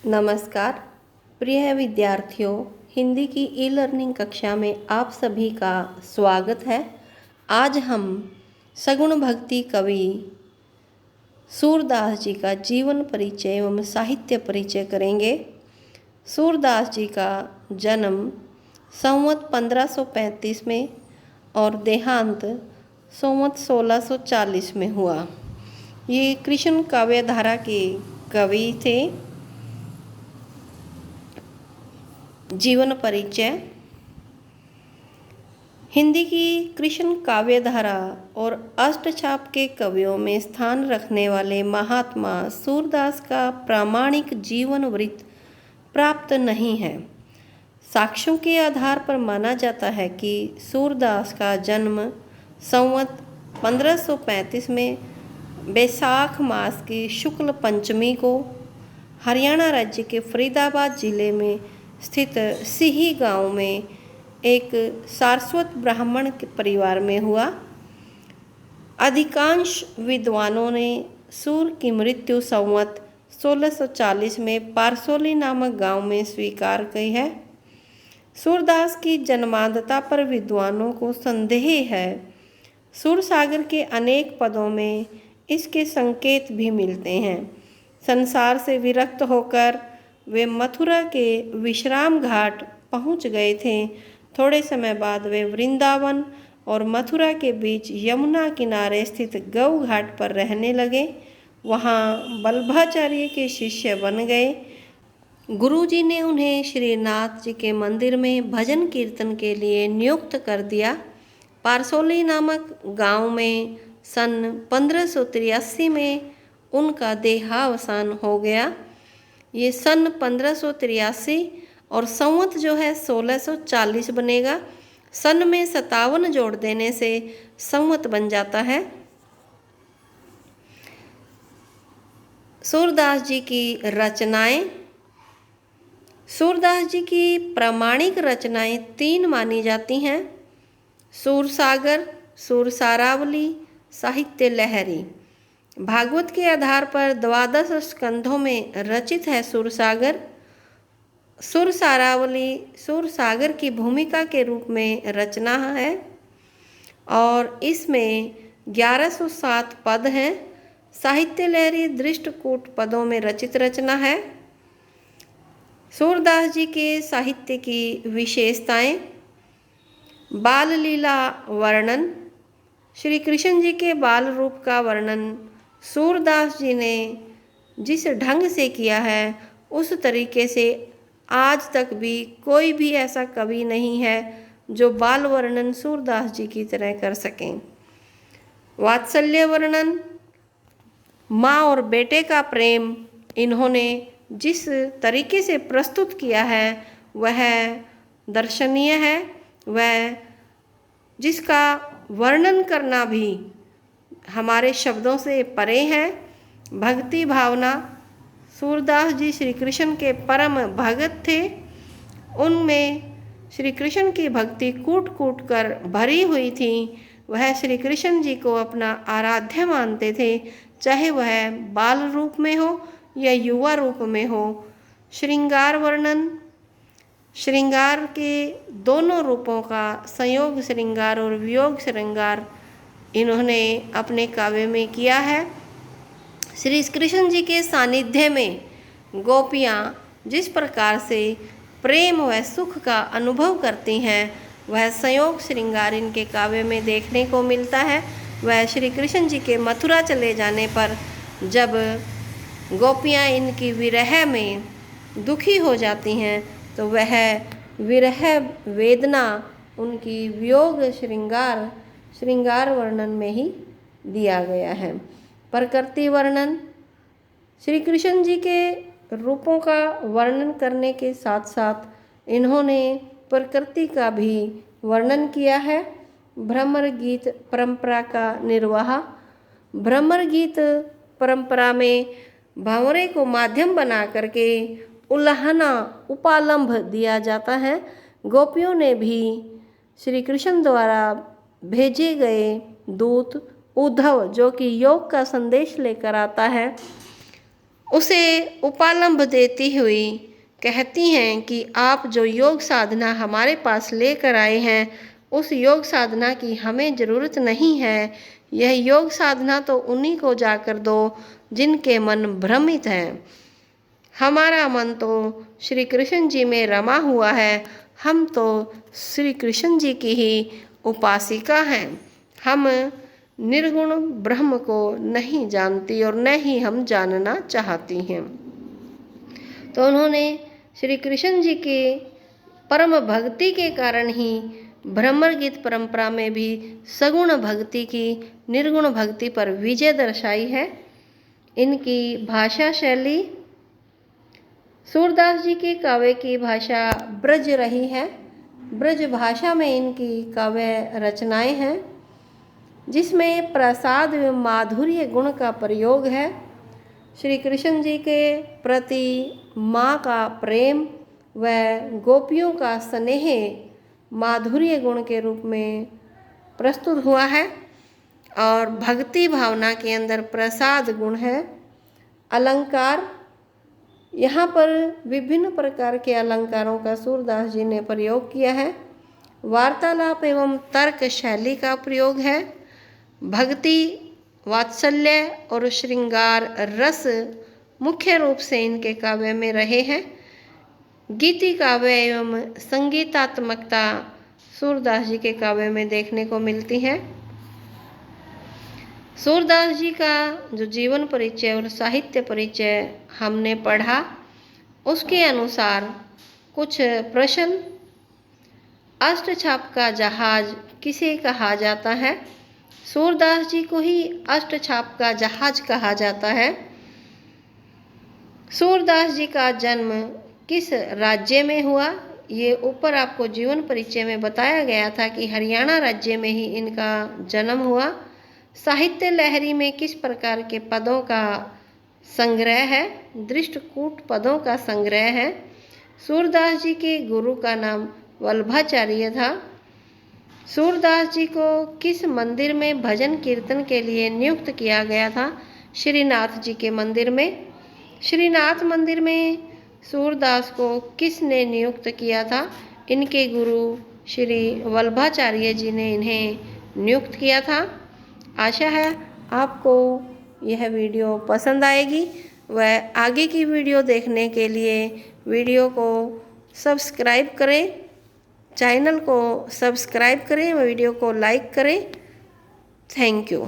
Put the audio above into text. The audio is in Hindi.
नमस्कार प्रिय विद्यार्थियों, हिंदी की ई लर्निंग कक्षा में आप सभी का स्वागत है। आज हम सगुण भक्ति कवि सूरदास जी का जीवन परिचय एवं साहित्य परिचय करेंगे। सूरदास जी का जन्म संवत 1535 में और देहांत संवत 1640 में हुआ। ये कृष्ण काव्य धारा के कवि थे। जीवन परिचय। हिंदी की कृष्ण काव्य धारा और अष्टछाप के कवियों में स्थान रखने वाले महात्मा सूरदास का प्रामाणिक जीवन वृत्त प्राप्त नहीं है। साक्ष्यों के आधार पर माना जाता है कि सूरदास का जन्म संवत 1535 में बैसाख मास की शुक्ल पंचमी को हरियाणा राज्य के फरीदाबाद जिले में स्थित सिही गांव में एक सारस्वत ब्राह्मण के परिवार में हुआ। अधिकांश विद्वानों ने सूर की मृत्यु संवत 1640 में पारसोली नामक गांव में स्वीकार की है। सूरदास की जन्मांधता पर विद्वानों को संदेह है। सूरसागर के अनेक पदों में इसके संकेत भी मिलते हैं। संसार से विरक्त होकर वे मथुरा के विश्राम घाट पहुंच गए थे। थोड़े समय बाद वे वृंदावन और मथुरा के बीच यमुना किनारे स्थित गौ घाट पर रहने लगे। वहां वल्लभाचार्य के शिष्य बन गए। गुरुजी ने उन्हें श्रीनाथ जी के मंदिर में भजन कीर्तन के लिए नियुक्त कर दिया। पारसोली नामक गांव में सन 1583 में उनका देहावसान हो गया। ये सन 1583 और संवत जो है 1640 बनेगा। सन में 57 जोड़ देने से संवत बन जाता है। सूरदास जी की रचनाएं। सूरदास जी की प्रामाणिक रचनाएं 3 मानी जाती हैं: सूरसागर, सूरसारावली, साहित्य लहरी। भागवत के आधार पर 12 स्कंधों में रचित है सूरसागर। सूरसारावली सूरसागर की भूमिका के रूप में रचना है और इसमें 1107 पद हैं। साहित्य लहरी दृष्टकूट पदों में रचित रचना है। सूरदास जी के साहित्य की विशेषताएं। बाल लीला वर्णन। श्री कृष्ण जी के बाल रूप का वर्णन सूरदास जी ने जिस ढंग से किया है उस तरीके से आज तक भी कोई भी ऐसा कवि नहीं है जो बाल वर्णन सूरदास जी की तरह कर सकें। वात्सल्य वर्णन। माँ और बेटे का प्रेम इन्होंने जिस तरीके से प्रस्तुत किया है वह दर्शनीय है। वह जिसका वर्णन करना भी हमारे शब्दों से परे है। भक्ति भावना। सूरदास जी श्री कृष्ण के परम भगत थे। उनमें श्री कृष्ण की भक्ति कूट कूट कर भरी हुई थी। वह श्री कृष्ण जी को अपना आराध्य मानते थे, चाहे वह बाल रूप में हो या युवा रूप में हो। श्रृंगार वर्णन। श्रृंगार के दोनों रूपों का संयोग श्रृंगार और वियोग श्रृंगार इन्होंने अपने काव्य में किया है। श्री कृष्ण जी के सानिध्य में गोपियाँ जिस प्रकार से प्रेम व सुख का अनुभव करती हैं वह संयोग श्रृंगार इनके काव्य में देखने को मिलता है। वह श्री कृष्ण जी के मथुरा चले जाने पर जब गोपियाँ इनकी विरह में दुखी हो जाती हैं तो वह विरह वेदना उनकी वियोग श्रृंगार वर्णन में ही दिया गया है। प्रकृति वर्णन। श्री कृष्ण जी के रूपों का वर्णन करने के साथ साथ इन्होंने प्रकृति का भी वर्णन किया है। भ्रमर गीत परंपरा का निर्वाह। भ्रमर गीत परंपरा में भंवरे को माध्यम बना करके उल्हाना उपालंभ दिया जाता है। गोपियों ने भी श्री कृष्ण द्वारा भेजे गए दूत उद्धव जो कि योग का संदेश लेकर आता है उसे उपालंब देती हुई कहती हैं कि आप जो योग साधना हमारे पास लेकर आए हैं, उस योग साधना की हमें ज़रूरत नहीं है। यह योग साधना तो उन्हीं को जाकर दो जिनके मन भ्रमित हैं। हमारा मन तो श्री कृष्ण जी में रमा हुआ है। हम तो श्री कृष्ण जी की ही उपासिका हैं। हम निर्गुण ब्रह्म को नहीं जानती और न ही हम जानना चाहती हैं। तो उन्होंने श्री कृष्ण जी के परम भक्ति के कारण ही भ्रमर गीत परंपरा में भी सगुण भक्ति की निर्गुण भक्ति पर विजय दर्शाई है। इनकी भाषा शैली, सूरदास जी के काव्य की भाषा ब्रज रही है। ब्रज भाषा में इनकी काव्य रचनाएं हैं, जिसमें प्रसाद एवं माधुर्य गुण का प्रयोग है। श्री कृष्ण जी के प्रति माँ का प्रेम व गोपियों का स्नेह माधुर्य गुण के रूप में प्रस्तुत हुआ है। और भक्ति भावना के अंदर प्रसाद गुण है। अलंकार, यहाँ पर विभिन्न प्रकार के अलंकारों का सूरदास जी ने प्रयोग किया है। वार्तालाप एवं तर्क शैली का प्रयोग है। भक्ति, वात्सल्य और श्रृंगार रस मुख्य रूप से इनके काव्य में रहे हैं। गीति काव्य एवं संगीतात्मकता सूरदास जी के काव्य में देखने को मिलती है। सूरदास जी का जो जीवन परिचय और साहित्य परिचय हमने पढ़ा, उसके अनुसार कुछ प्रश्न। अष्टछाप का जहाज किसे कहा जाता है? सूरदास जी को ही अष्टछाप का जहाज कहा जाता है। सूरदास जी का जन्म किस राज्य में हुआ? ये ऊपर आपको जीवन परिचय में बताया गया था कि हरियाणा राज्य में ही इनका जन्म हुआ। साहित्य लहरी में किस प्रकार के पदों का संग्रह है? दृष्टकूट पदों का संग्रह है। सूरदास जी के गुरु का नाम वल्लभाचार्य था। सूरदास जी को किस मंदिर में भजन कीर्तन के लिए नियुक्त किया गया था? श्रीनाथ जी के मंदिर में। श्रीनाथ मंदिर में सूरदास को किसने नियुक्त किया था? इनके गुरु श्री वल्लभाचार्य जी ने इन्हें नियुक्त किया था। आशा है आपको यह वीडियो पसंद आएगी व आगे की वीडियो देखने के लिए वीडियो को सब्सक्राइब करें, चैनल को सब्सक्राइब करें, वीडियो को लाइक करें। Thank you.